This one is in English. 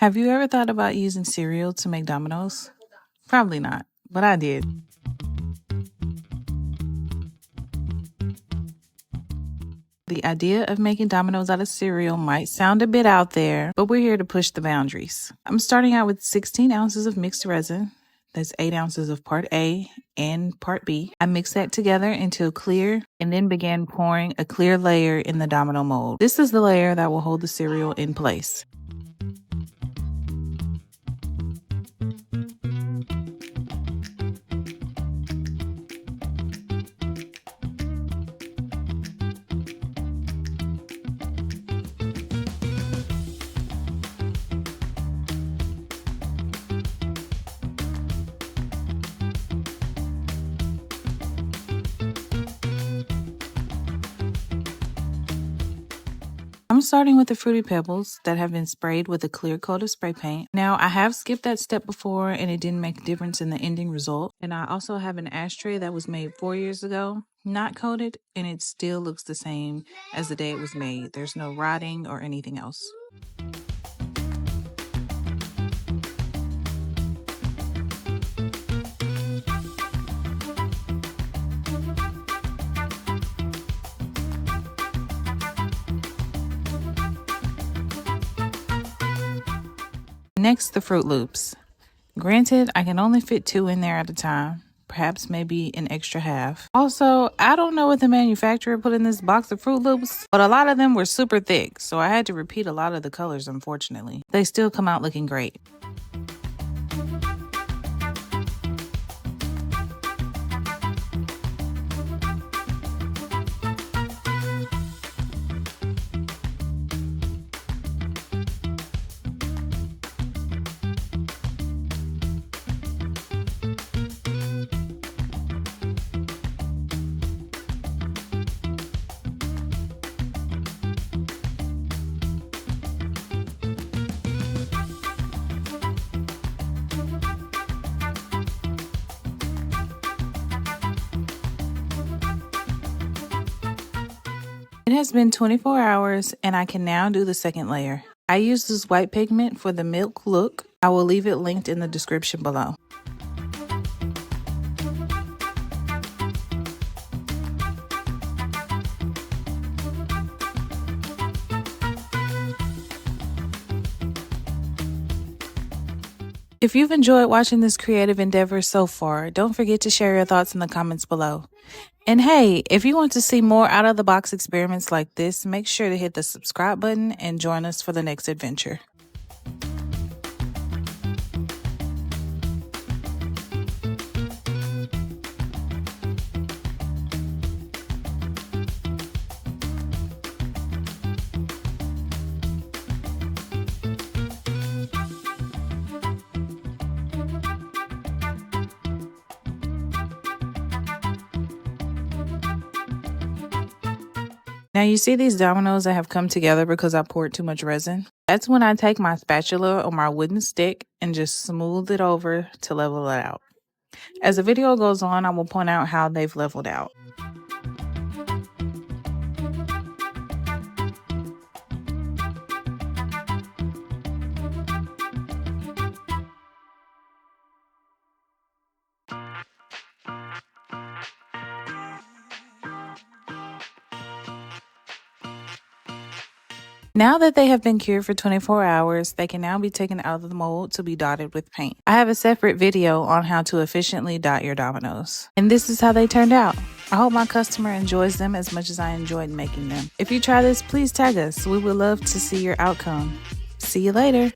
Have you ever thought about using cereal to make Dominoes? Probably not, but I did. The idea of making Dominoes out of cereal might sound a bit out there, but we're here to push the boundaries. I'm starting out with 16 ounces of mixed resin. That's 8 ounces of part A and part B. I mix that together until clear and then began pouring a clear layer in the domino mold. This is the layer that will hold the cereal in place. I'm starting with the Fruity Pebbles that have been sprayed with a clear coat of spray paint. Now, I have skipped that step before and it didn't make a difference in the ending result. And I also have an ashtray that was made 4 years ago, not coated, and it still looks the same as the day it was made. There's no rotting or anything else. Next, the Fruit Loops. Granted, I can only fit 2 in there at a time, perhaps maybe an extra half. Also, I don't know what the manufacturer put in this box of Fruit Loops, but a lot of them were super thick, so I had to repeat a lot of the colors, unfortunately. They still come out looking great. It has been 24 hours and I can now do the second layer. I use this white pigment for the milk look. I will leave it linked in the description below. If you've enjoyed watching this creative endeavor so far, don't forget to share your thoughts in the comments below. And hey, if you want to see more out-of-the-box experiments like this, make sure to hit the subscribe button and join us for the next adventure. Now you see these dominoes that have come together because I poured too much resin? That's when I take my spatula or my wooden stick and just smooth it over to level it out. As the video goes on, I will point out how they've leveled out. Now that they have been cured for 24 hours, they can now be taken out of the mold to be dotted with paint. I have a separate video on how to efficiently dot your dominoes. And this is how they turned out. I hope my customer enjoys them as much as I enjoyed making them. If you try this, please tag us. We would love to see your outcome. See you later.